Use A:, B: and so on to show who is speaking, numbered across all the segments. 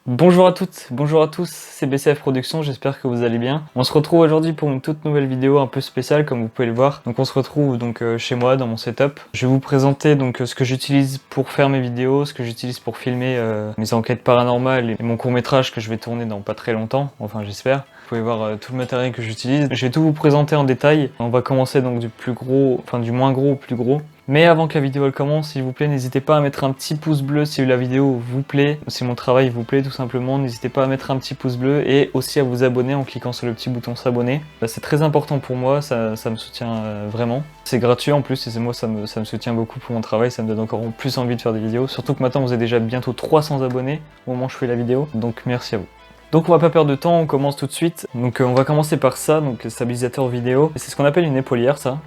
A: Bonjour à toutes, bonjour à tous, c'est BCF Productions, j'espère que vous allez bien. On se retrouve aujourd'hui pour une toute nouvelle vidéo un peu spéciale comme vous pouvez le voir. Donc on se retrouve chez moi dans mon setup. Je vais vous présenter ce que j'utilise pour faire mes vidéos, ce que j'utilise pour filmer mes enquêtes paranormales et mon court-métrage que je vais tourner dans pas très longtemps, enfin j'espère. Vous pouvez voir tout le matériel que j'utilise. Je vais tout vous présenter en détail. On va commencer donc du moins gros au plus gros. Mais avant que la vidéo elle commence, s'il vous plaît, n'hésitez pas à mettre un petit pouce bleu si la vidéo vous plaît, si mon travail vous plaît tout simplement. N'hésitez pas à mettre un petit pouce bleu et aussi à vous abonner en cliquant sur le petit bouton s'abonner. C'est très important pour moi, ça me soutient vraiment. C'est gratuit en plus et moi ça me soutient beaucoup pour mon travail, ça me donne encore plus envie de faire des vidéos. Surtout que maintenant vous êtes déjà bientôt 300 abonnés au moment où je fais la vidéo, donc merci à vous. Donc on va pas perdre de temps, on commence tout de suite. Donc on va commencer par ça, donc stabilisateur vidéo. C'est ce qu'on appelle une épaulière ça.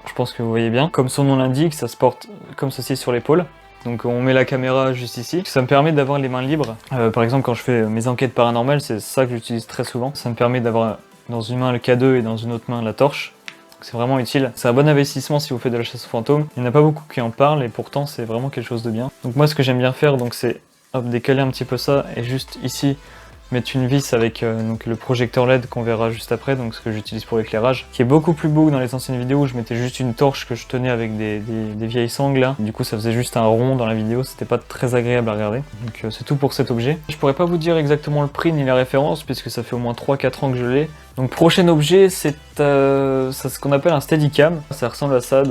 A: Je pense que vous voyez bien. Comme son nom l'indique, ça se porte comme ceci sur l'épaule. Donc on met la caméra juste ici. Ça me permet d'avoir les mains libres. Par exemple quand je fais mes enquêtes paranormales, c'est ça que j'utilise très souvent. Ça me permet d'avoir dans une main le K2 et dans une autre main la torche. C'est vraiment utile. C'est un bon investissement si vous faites de la chasse aux fantômes. Il n'y en a pas beaucoup qui en parlent et pourtant c'est vraiment quelque chose de bien. Donc moi ce que j'aime bien faire, c'est décaler un petit peu ça et juste ici mettre une vis avec le projecteur LED qu'on verra juste après, donc ce que j'utilise pour l'éclairage, qui est beaucoup plus beau que dans les anciennes vidéos où je mettais juste une torche que je tenais avec des vieilles sangles là. Du coup ça faisait juste un rond dans la vidéo, c'était pas très agréable à regarder. Donc c'est tout pour cet objet. Je pourrais pas vous dire exactement le prix ni la référence puisque ça fait au moins 3-4 ans que je l'ai. Donc prochain objet, c'est ce qu'on appelle un Steadicam. Ça ressemble à ça,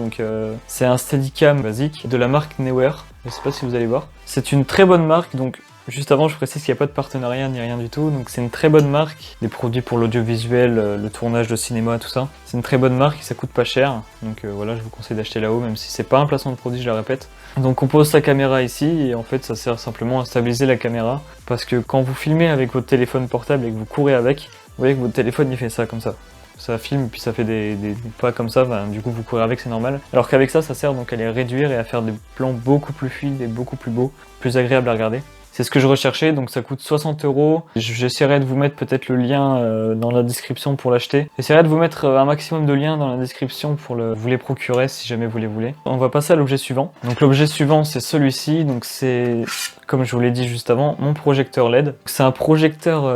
A: c'est un Steadicam basique de la marque Neewer. Je sais pas si vous allez voir. C'est une très bonne marque, donc juste avant je précise qu'il n'y a pas de partenariat ni rien du tout, donc c'est une très bonne marque. Des produits pour l'audiovisuel, le tournage de cinéma, tout ça. C'est une très bonne marque et ça coûte pas cher. Donc voilà, je vous conseille d'acheter là-haut, même si c'est pas un placement de produit, je le répète. Donc on pose sa caméra ici et en fait ça sert simplement à stabiliser la caméra. Parce que quand vous filmez avec votre téléphone portable et que vous courez avec, vous voyez que votre téléphone il fait ça comme ça. Ça filme puis ça fait des pas comme ça, du coup vous courez avec, c'est normal. Alors qu'avec ça sert donc à les réduire et à faire des plans beaucoup plus fluides et beaucoup plus beaux, plus agréables à regarder. C'est ce que je recherchais, donc ça coûte 60 €. J'essaierai de vous mettre peut-être le lien dans la description pour l'acheter. J'essaierai de vous mettre un maximum de liens dans la description pour vous les procurer si jamais vous les voulez. On va passer à l'objet suivant. Donc l'objet suivant c'est celui-ci, donc c'est, comme je vous l'ai dit juste avant, mon projecteur LED. C'est un projecteur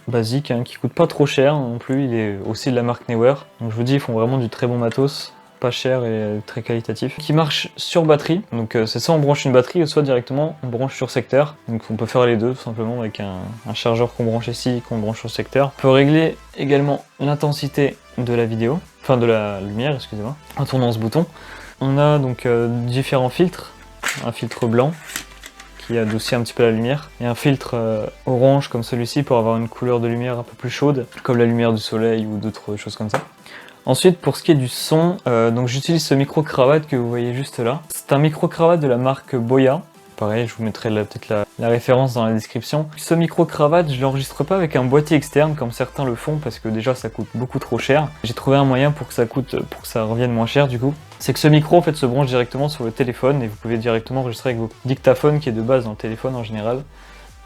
A: basique qui coûte pas trop cher non plus, il est aussi de la marque Neewer. Donc je vous dis, ils font vraiment du très bon matos, pas cher et très qualitatif, qui marche sur batterie. Donc c'est soit on branche une batterie ou soit directement on branche sur secteur. Donc on peut faire les deux tout simplement avec un chargeur qu'on branche ici et qu'on branche sur secteur. On peut régler également l'intensité de la vidéo, enfin de la lumière, excusez-moi, en tournant ce bouton. On a donc différents filtres, un filtre blanc qui adoucit un petit peu la lumière, et un filtre orange comme celui-ci pour avoir une couleur de lumière un peu plus chaude, comme la lumière du soleil ou d'autres choses comme ça. Ensuite, pour ce qui est du son, donc j'utilise ce micro-cravate que vous voyez juste là. C'est un micro-cravate de la marque Boya. Pareil, je vous mettrai peut-être la référence dans la description. Ce micro-cravate, je l'enregistre pas avec un boîtier externe comme certains le font parce que déjà ça coûte beaucoup trop cher. J'ai trouvé un moyen pour que ça revienne moins cher du coup. C'est que ce micro en fait se branche directement sur le téléphone et vous pouvez directement enregistrer avec vos dictaphones qui est de base dans le téléphone en général.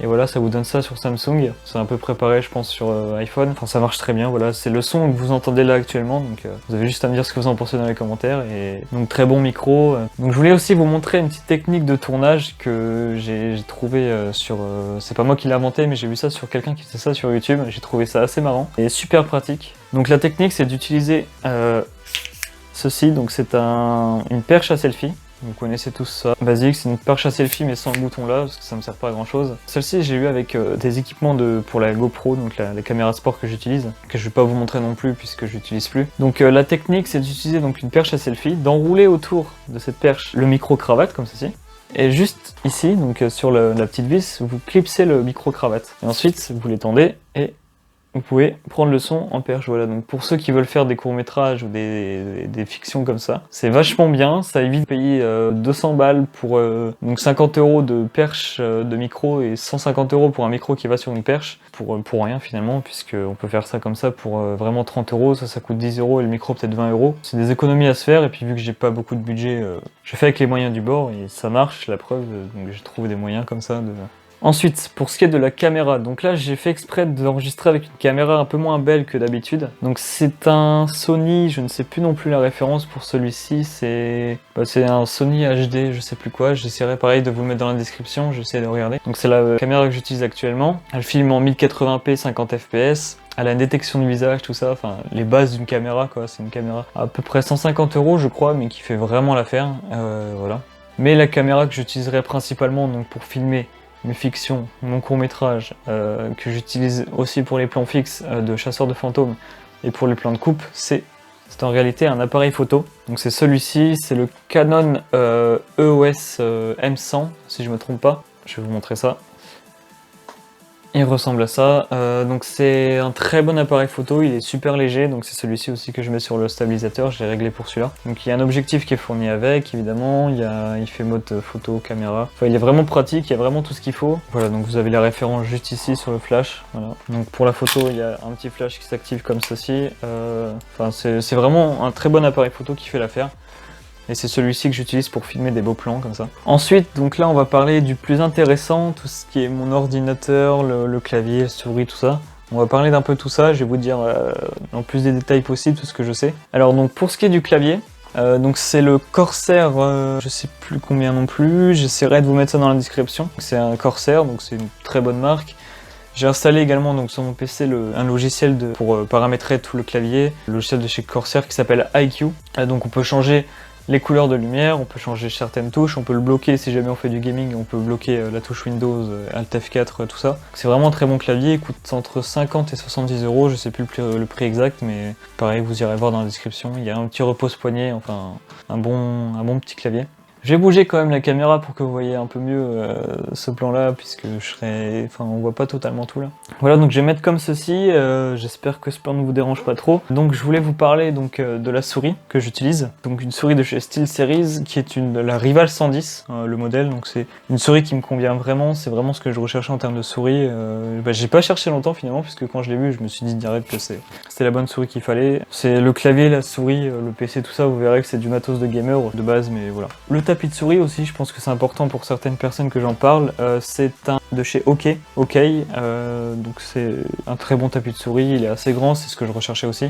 A: Et voilà, ça vous donne ça sur Samsung. C'est un peu préparé, je pense, sur iPhone. Enfin, ça marche très bien. Voilà, c'est le son que vous entendez là actuellement. Donc, vous avez juste à me dire ce que vous en pensez dans les commentaires. Et donc, très bon micro. Donc, je voulais aussi vous montrer une petite technique de tournage que j'ai trouvé sur. C'est pas moi qui l'ai inventé, mais j'ai vu ça sur quelqu'un qui faisait ça sur YouTube. J'ai trouvé ça assez marrant et super pratique. Donc, la technique, c'est d'utiliser ceci. Donc, c'est une perche à selfie. Vous connaissez tous ça. Basique, c'est une perche à selfie mais sans le bouton là parce que ça me sert pas à grand chose. Celle-ci j'ai eu avec des équipements pour la GoPro, donc la caméra sport que j'utilise, que je vais pas vous montrer non plus puisque j'utilise plus. Donc la technique c'est d'utiliser donc une perche à selfie, d'enrouler autour de cette perche le micro-cravate comme ceci. Et juste ici, donc sur la petite vis, vous clipsez le micro-cravate. Et ensuite vous l'étendez et vous pouvez prendre le son en perche. Voilà, donc pour ceux qui veulent faire des courts-métrages ou des fictions comme ça, c'est vachement bien, ça évite de payer 200 balles pour donc 50 € de perche de micro et 150 € pour un micro qui va sur une perche, pour rien finalement, puisqu'on peut faire ça comme ça pour vraiment 30 €, ça coûte 10 € et le micro peut-être 20 €. C'est des économies à se faire et puis vu que j'ai pas beaucoup de budget, je fais avec les moyens du bord et ça marche, la preuve, donc j'ai trouvé des moyens comme ça Ensuite, pour ce qui est de la caméra, donc là j'ai fait exprès d'enregistrer avec une caméra un peu moins belle que d'habitude. Donc c'est un Sony, je ne sais plus non plus la référence pour celui-ci, c'est un Sony HD, je sais plus quoi, j'essaierai pareil de vous le mettre dans la description, j'essaie de regarder. Donc c'est la caméra que j'utilise actuellement, elle filme en 1080p 50 fps, elle a une détection du visage, tout ça, enfin les bases d'une caméra quoi, c'est une caméra à peu près 150 € je crois, mais qui fait vraiment l'affaire, voilà. Mais la caméra que j'utiliserai principalement donc pour filmer mes fictions, mon court-métrage, que j'utilise aussi pour les plans fixes de chasseurs de fantômes et pour les plans de coupe, c'est en réalité un appareil photo. Donc c'est celui-ci, c'est le Canon EOS M100, si je me trompe pas. Je vais vous montrer ça. Il ressemble à ça, donc c'est un très bon appareil photo, il est super léger, donc c'est celui-ci aussi que je mets sur le stabilisateur, je l'ai réglé pour celui-là. Donc il y a un objectif qui est fourni avec, évidemment, il fait mode photo, caméra, enfin il est vraiment pratique, il y a vraiment tout ce qu'il faut. Voilà, donc vous avez la référence juste ici sur le flash, voilà. Donc pour la photo, il y a un petit flash qui s'active comme ceci, enfin c'est vraiment un très bon appareil photo qui fait l'affaire. Et c'est celui-ci que j'utilise pour filmer des beaux plans comme ça. Ensuite, donc là on va parler du plus intéressant, tout ce qui est mon ordinateur, le clavier, la souris, tout ça. On va parler d'un peu tout ça, je vais vous dire en plus des détails possibles tout ce que je sais. Alors donc pour ce qui est du clavier, donc c'est le Corsair, je sais plus combien non plus, j'essaierai de vous mettre ça dans la description. C'est un Corsair, donc c'est une très bonne marque. J'ai installé également donc, sur mon PC un logiciel pour paramétrer tout le clavier, le logiciel de chez Corsair qui s'appelle iCUE. Donc on peut changer les couleurs de lumière, on peut changer certaines touches, on peut le bloquer si jamais on fait du gaming, on peut bloquer la touche Windows, Alt F4, tout ça. C'est vraiment un très bon clavier, il coûte entre 50 et 70 €, je sais plus le prix exact, mais pareil, vous irez voir dans la description. Il y a un petit repose-poignet, enfin un bon petit clavier. Je vais bouger quand même la caméra pour que vous voyez un peu mieux ce plan-là, puisque on voit pas totalement tout là. Voilà, donc je vais mettre comme ceci, j'espère que ce plan ne vous dérange pas trop. Donc je voulais vous parler donc de la souris que j'utilise. Donc une souris de chez SteelSeries, qui est la Rival 110, le modèle. Donc c'est une souris qui me convient vraiment, c'est vraiment ce que je recherchais en termes de souris. J'ai pas cherché longtemps finalement, puisque quand je l'ai vu, je me suis dit direct que c'était la bonne souris qu'il fallait. C'est le clavier, la souris, le PC, tout ça, vous verrez que c'est du matos de gamer de base, mais voilà. Le tapis de souris aussi, je pense que c'est important pour certaines personnes que j'en parle. C'est un de chez OK, donc c'est un très bon tapis de souris, il est assez grand, c'est ce que je recherchais aussi.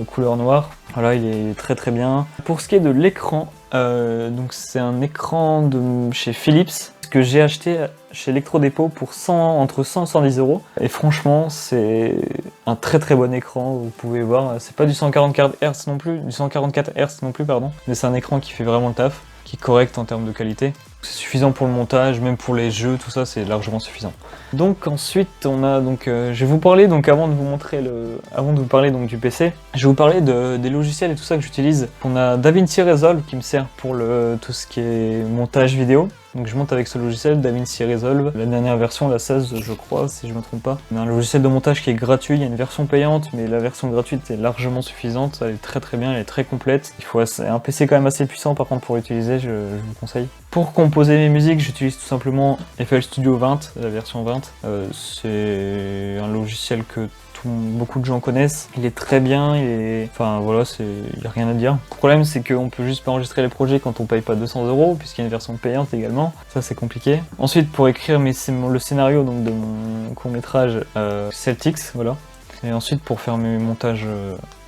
A: Couleur noire, voilà, il est très très bien. Pour ce qui est de l'écran, donc c'est un écran de chez Philips que j'ai acheté chez Electrodépôt pour entre 100 et 110 €. Et franchement, c'est un très très bon écran, vous pouvez voir. C'est pas du 144 Hz non plus, pardon, mais c'est un écran qui fait vraiment le taf, qui est correct en termes de qualité. C'est suffisant pour le montage, même pour les jeux, tout ça, c'est largement suffisant. Donc ensuite, on a donc, je vais vous parler donc avant de vous parler donc du PC, je vais vous parler des logiciels et tout ça que j'utilise. On a DaVinci Resolve qui me sert pour tout ce qui est montage vidéo. Donc je monte avec ce logiciel, DaVinci Resolve, la dernière version, la 16 je crois, si je me trompe pas. On a un logiciel de montage qui est gratuit, il y a une version payante, mais la version gratuite est largement suffisante, elle est très très bien, elle est très complète. Il faut un PC quand même assez puissant par contre pour l'utiliser, je vous conseille. Pour composer mes musiques, j'utilise tout simplement FL Studio 20, la version 20. C'est un logiciel que beaucoup de gens connaissent. Il est très bien, enfin voilà, il n'y a rien à dire. Le problème c'est qu'on peut juste pas enregistrer les projets quand on paye pas 200 € puisqu'il y a une version payante également. Ça c'est compliqué. Ensuite pour écrire le scénario donc, de mon court-métrage Celtics, voilà. Et ensuite pour faire mes montages,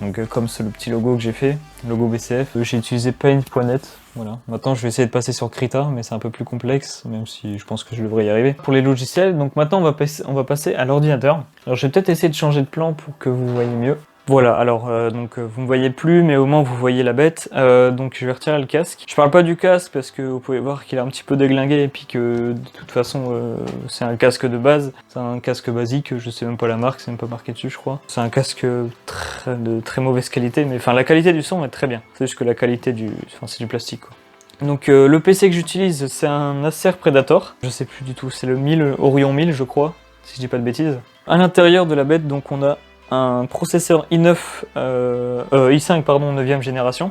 A: donc comme c'est le petit logo que j'ai fait, logo BCF, j'ai utilisé Paint.net, voilà. Maintenant je vais essayer de passer sur Krita, mais c'est un peu plus complexe, même si je pense que je devrais y arriver. Pour les logiciels, donc maintenant on va passer à l'ordinateur. Alors je vais peut-être essayer de changer de plan pour que vous voyez mieux. Voilà, alors donc vous me voyez plus, mais au moins vous voyez la bête. Donc je vais retirer le casque. Je parle pas du casque parce que vous pouvez voir qu'il est un petit peu déglingué et puis que de toute façon c'est un casque de base. C'est un casque basique, je sais même pas la marque, c'est même pas marqué dessus je crois. C'est un casque de très mauvaise qualité, mais enfin la qualité du son est très bien. C'est juste que la qualité c'est du plastique quoi. Donc le PC que j'utilise c'est un Acer Predator. Je sais plus du tout, c'est le Orion 1000 je crois, si je dis pas de bêtises. À l'intérieur de la bête donc on a un processeur i5 9e génération.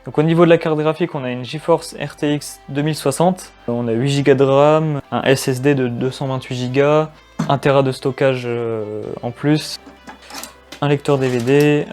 A: Donc au niveau de la carte graphique, on a une GeForce RTX 2060, on a 8 Go de RAM, un SSD de 228 Go, 1 Tera de stockage en plus, un lecteur DVD,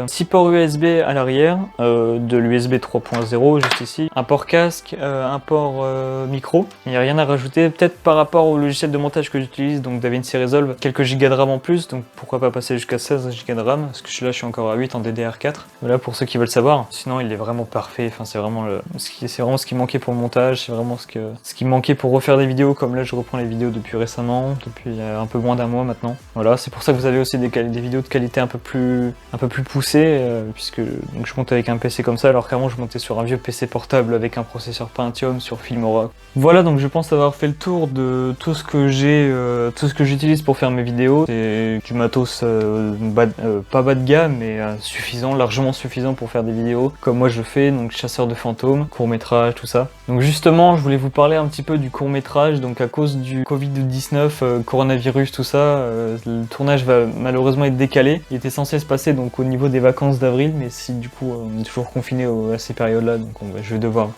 A: 6 ports USB à l'arrière, de l'USB 3.0 juste ici, un port casque, un port micro. Il n'y a rien à rajouter, peut-être par rapport au logiciel de montage que j'utilise, donc DaVinci Resolve, quelques gigas de RAM en plus, donc pourquoi pas passer jusqu'à 16 gigas de RAM, parce que je suis encore à 8 en DDR4. Voilà pour ceux qui veulent savoir. Sinon il est vraiment parfait, enfin c'est vraiment ce qui manquait pour le montage, c'est vraiment ce qui manquait pour refaire des vidéos, comme là je reprends les vidéos depuis récemment, depuis un peu moins d'un mois maintenant. Voilà, c'est pour ça que vous avez aussi des vidéos de qualité un peu plus poussées, puisque donc, je monte avec un PC comme ça, alors qu'avant je montais sur un vieux PC portable avec un processeur Pentium sur Filmora. Voilà, donc je pense avoir fait le tour de tout ce que j'utilise pour faire mes vidéos. C'est du matos pas bas de gamme, mais suffisant, largement suffisant pour faire des vidéos comme moi je fais, donc chasseur de fantômes, court-métrage, tout ça. Donc justement, je voulais vous parler un petit peu du court-métrage, donc à cause du Covid-19, coronavirus, tout ça, le tournage va malheureusement être décalé. Il était censé se passer donc au niveau des vacances d'avril, mais si du coup on est toujours confiné à ces périodes-là, donc je vais devoir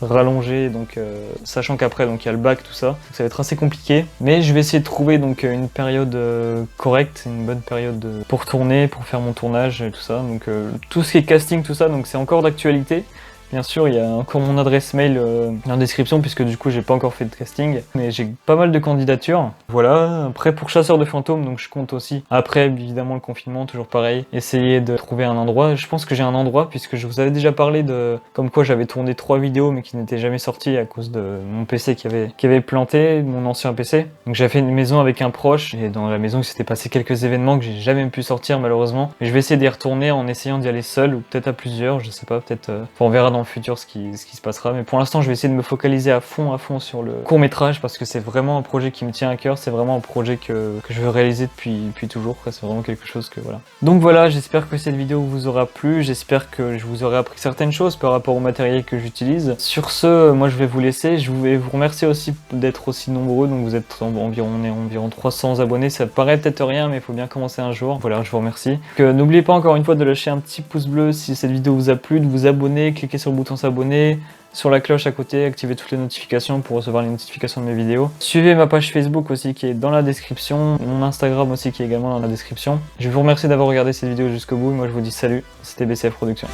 A: rallonger, donc sachant qu'après donc il y a le bac, tout ça, donc ça va être assez compliqué, mais je vais essayer de trouver donc une période correcte, une bonne période pour tourner, pour faire mon tournage et tout ça. Donc tout ce qui est casting, tout ça, donc c'est encore d'actualité. Bien sûr, il y a encore mon adresse mail en description, puisque du coup j'ai pas encore fait de casting, mais j'ai pas mal de candidatures. Voilà, après pour chasseur de fantômes, donc je compte aussi, après évidemment le confinement, toujours pareil, essayer de trouver un endroit. Je pense que j'ai un endroit, puisque je vous avais déjà parlé de comme quoi j'avais tourné 3 vidéos mais qui n'étaient jamais sorties à cause de mon PC qui avait planté, mon ancien PC. Donc j'avais fait une maison avec un proche, et dans la maison il s'était passé quelques événements que j'ai jamais pu sortir malheureusement, mais je vais essayer d'y retourner en essayant d'y aller seul, ou peut-être à plusieurs, je sais pas, peut-être on verra dans le futur ce qui se passera, mais pour l'instant je vais essayer de me focaliser à fond sur le court-métrage, parce que c'est vraiment un projet qui me tient à cœur, c'est vraiment un projet que je veux réaliser depuis toujours, c'est vraiment quelque chose que voilà. Donc voilà, j'espère que cette vidéo vous aura plu, j'espère que je vous aurai appris certaines choses par rapport au matériel que j'utilise. Sur ce, moi je vais vous laisser, je vais vous remercier aussi d'être aussi nombreux, donc vous êtes environ 300 abonnés, ça paraît peut-être rien, mais il faut bien commencer un jour. Voilà, je vous remercie. N'oubliez pas encore une fois de lâcher un petit pouce bleu si cette vidéo vous a plu, de vous abonner, cliquez sur le bouton s'abonner, sur la cloche à côté, activez toutes les notifications pour recevoir les notifications de mes vidéos. Suivez ma page Facebook aussi qui est dans la description, mon Instagram aussi qui est également dans la description. Je vous remercie d'avoir regardé cette vidéo jusqu'au bout, moi je vous dis salut, c'était BCF Productions.